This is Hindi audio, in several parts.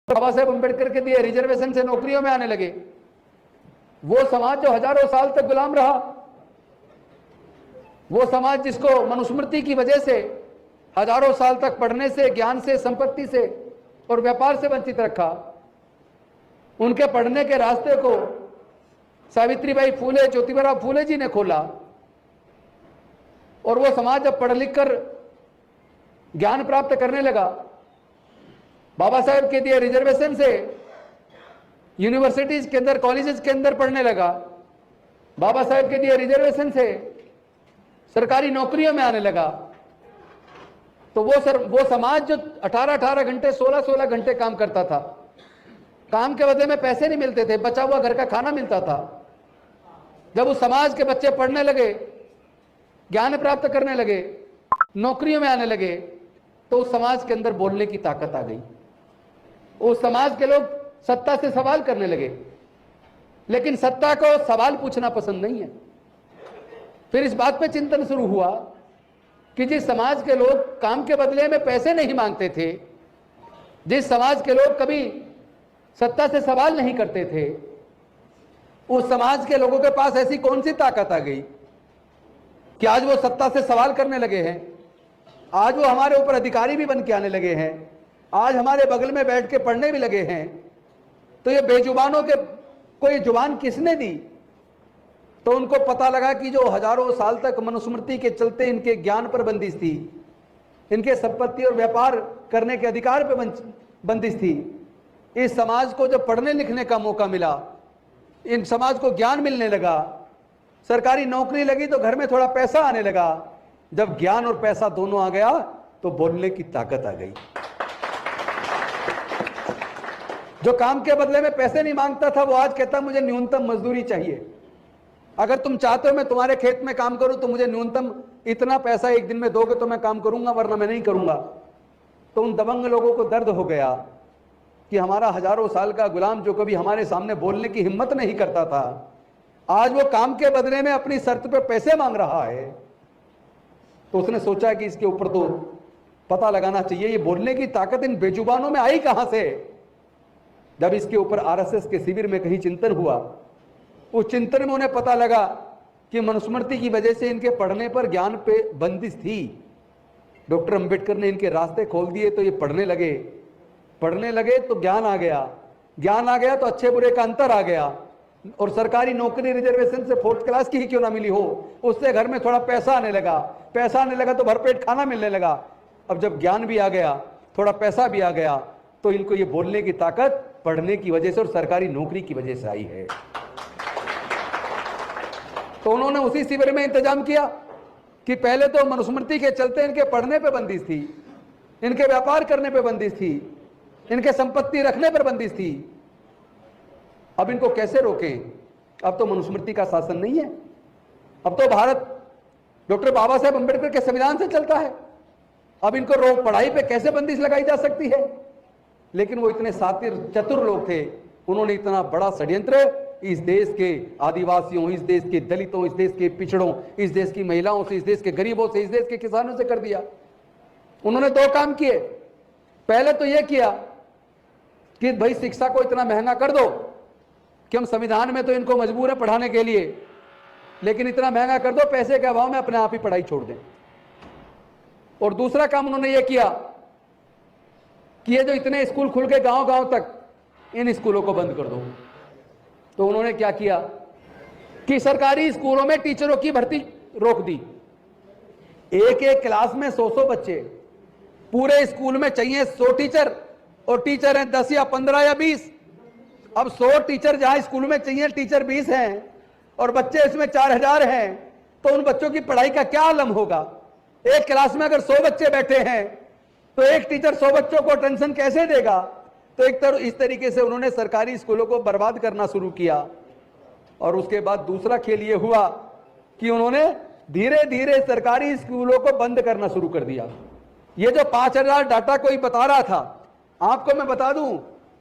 बाबा साहेब अम्बेडकर के दिए रिजर्वेशन से नौकरियों में आने लगे। वो समाज जो हजारों साल तक गुलाम रहा, वो समाज जिसको मनुस्मृति की वजह से हजारों साल तक पढ़ने से, ज्ञान से, संपत्ति से और व्यापार से वंचित रखा, उनके पढ़ने के रास्ते को सावित्रीबाई फूले, ज्योतिबा फूले जी ने खोला। और वो समाज जब पढ़ लिख कर ज्ञान प्राप्त करने लगा, बाबा साहेब के दिए रिजर्वेशन से यूनिवर्सिटीज के अंदर, कॉलेजेस के अंदर पढ़ने लगा, बाबा साहेब के दिए रिजर्वेशन से सरकारी नौकरियों में आने लगा, तो वो समाज जो 18-18 घंटे, 16-16 घंटे काम करता था, काम के बदले में पैसे नहीं मिलते थे, बचा हुआ घर का खाना मिलता था। जब उस समाज के बच्चे पढ़ने लगे, ज्ञान प्राप्त करने लगे, नौकरियों में आने लगे, तो उस समाज के अंदर बोलने की ताकत आ गई। उस समाज के लोग सत्ता से सवाल करने लगे, लेकिन सत्ता को सवाल पूछना पसंद नहीं है। फिर इस बात पे चिंतन शुरू हुआ कि जिस समाज के लोग काम के बदले में पैसे नहीं मांगते थे, जिस समाज के लोग कभी सत्ता से सवाल नहीं करते थे, उस समाज के लोगों के पास ऐसी कौन सी ताकत आ गई कि आज वो सत्ता से सवाल करने लगे हैं, आज वो हमारे ऊपर अधिकारी भी बन के आने लगे हैं, आज हमारे बगल में बैठ के पढ़ने भी लगे हैं। तो ये बेजुबानों के को ये जुबान किसने दी? तो उनको पता लगा कि जो हजारों साल तक मनुस्मृति के चलते इनके ज्ञान पर बंदिश थी, इनके संपत्ति और व्यापार करने के अधिकार पर बंदिश थी, इस समाज को जब पढ़ने लिखने का मौका मिला, इन समाज को ज्ञान मिलने लगा, सरकारी नौकरी लगी तो घर में थोड़ा पैसा आने लगा। जब ज्ञान और पैसा दोनों आ गया तो बोलने की ताकत आ गई। जो काम के बदले में पैसे नहीं मांगता था, वो आज कहता मुझे न्यूनतम मजदूरी चाहिए। अगर तुम चाहते हो मैं तुम्हारे खेत में काम करूं तो मुझे न्यूनतम इतना पैसा एक दिन में दोगे तो मैं काम करूंगा, वरना मैं नहीं करूंगा। तो उन दबंग लोगों को दर्द हो गया कि हमारा हजारों साल का गुलाम जो कभी हमारे सामने बोलने की हिम्मत नहीं करता था, आज वो काम के बदले में अपनी शर्त पे पैसे मांग रहा है। तो उसने सोचा कि इसके ऊपर तो पता लगाना चाहिए, ये बोलने की ताकत इन बेजुबानों में आई कहां से। जब इसके ऊपर आरएसएस के शिविर में कहीं चिंतन हुआ, उस चिंतन में उन्हें पता लगा कि मनुस्मृति की वजह से इनके पढ़ने पर, ज्ञान पे बंदिश थी। डॉक्टर अंबेडकर ने इनके रास्ते खोल दिए तो ये पढ़ने लगे, पढ़ने लगे तो ज्ञान आ गया, ज्ञान आ गया तो अच्छे बुरे का अंतर आ गया, और सरकारी नौकरी रिजर्वेशन से 4th क्लास की ही क्यों ना मिली हो, उससे घर में थोड़ा पैसा आने लगा, पैसा आने लगा तो भरपेट खाना मिलने लगा। अब जब ज्ञान भी आ गया, थोड़ा पैसा भी आ गया, तो इनको ये बोलने की ताकत पढ़ने की वजह से और सरकारी नौकरी की वजह से आई है। तो उन्होंने उसी शिविर में इंतजाम किया कि पहले तो मनुस्मृति के चलते इनके पढ़ने पे बंदिश थी, इनके व्यापार करने पे बंदिश थी, इनके संपत्ति रखने पर बंदिश थी। अब इनको कैसे रोकें? अब तो मनुस्मृति का शासन नहीं है, अब तो भारत डॉक्टर बाबा साहेब अम्बेडकर के संविधान से चलता है। अब इनको रोक, पढ़ाई पे कैसे बंदिश लगाई जा सकती है? लेकिन वो इतने सातिर चतुर लोग थे, उन्होंने इतना बड़ा षड्यंत्र इस देश के आदिवासियों, इस देश के दलितों, इस देश के पिछड़ों, इस देश की महिलाओं से, इस देश के गरीबों से, इस देश के किसानों से कर दिया। उन्होंने 2 काम किए। पहले तो यह किया कि भाई शिक्षा को इतना महंगा कर दो कि हम संविधान में तो इनको मजबूर है पढ़ाने के लिए, लेकिन इतना महंगा कर दो पैसे के अभाव में अपने आप ही पढ़ाई छोड़ दें। और दूसरा काम उन्होंने ये किया कि ये जो इतने स्कूल खुल के गांव-गांव तक, इन स्कूलों को बंद कर दो। तो उन्होंने क्या किया कि सरकारी स्कूलों में टीचरों की भर्ती रोक दी। एक एक क्लास में 100-100 बच्चे, पूरे स्कूल में चाहिए 100 टीचर, और टीचर हैं 10 या 15 या 20। अब 100 टीचर जहां स्कूल में चाहिए, टीचर 20 हैं और बच्चे इसमें 4000 हैं, तो उन बच्चों की पढ़ाई का क्या आलम होगा? एक क्लास में अगर 100 बच्चे बैठे हैं तो एक टीचर 100 बच्चों को अटेंशन कैसे देगा? तो इस तरीके से उन्होंने सरकारी स्कूलों को बर्बाद करना शुरू किया। और उसके बाद दूसरा खेल ये हुआ कि उन्होंने धीरे धीरे सरकारी स्कूलों को बंद करना शुरू कर दिया। ये जो 5000 डाटा कोई बता रहा था, आपको मैं बता दूं,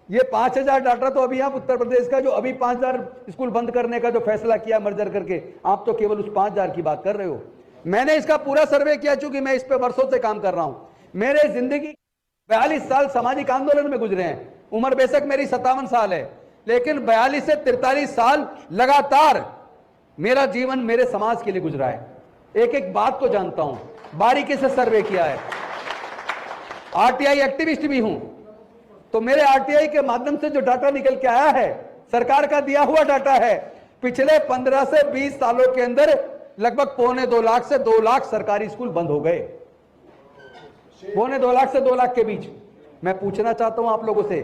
ये 5000 डाटा तो अभी आप उत्तर प्रदेश का जो अभी 5000 स्कूल बंद करने का जो फैसला किया मर्जर करके, आप तो केवल उस 5000 की बात कर रहे हो। मैंने इसका पूरा सर्वे किया, चूंकि मैं इस पे वर्षों से काम कर रहा हूं। मेरे जिंदगी 42 साल सामाजिक आंदोलन में गुजरे हैं। उम्र बेशक मेरी 57 साल है, लेकिन 42 से 43 साल लगातार मेरा जीवन मेरे समाज के लिए गुजरा है। एक एक बात को जानता हूं, बारीकी से सर्वे किया है। आरटीआई एक्टिविस्ट भी हूं, तो मेरे आरटीआई के माध्यम से जो डाटा निकल के आया है, सरकार का दिया हुआ डाटा है, पिछले 15 से 20 सालों के अंदर लगभग 1.25 लाख से 2 लाख सरकारी स्कूल बंद हो गए। 1.25 लाख से 2 लाख के बीच। मैं पूछना चाहता हूं आप लोगों से,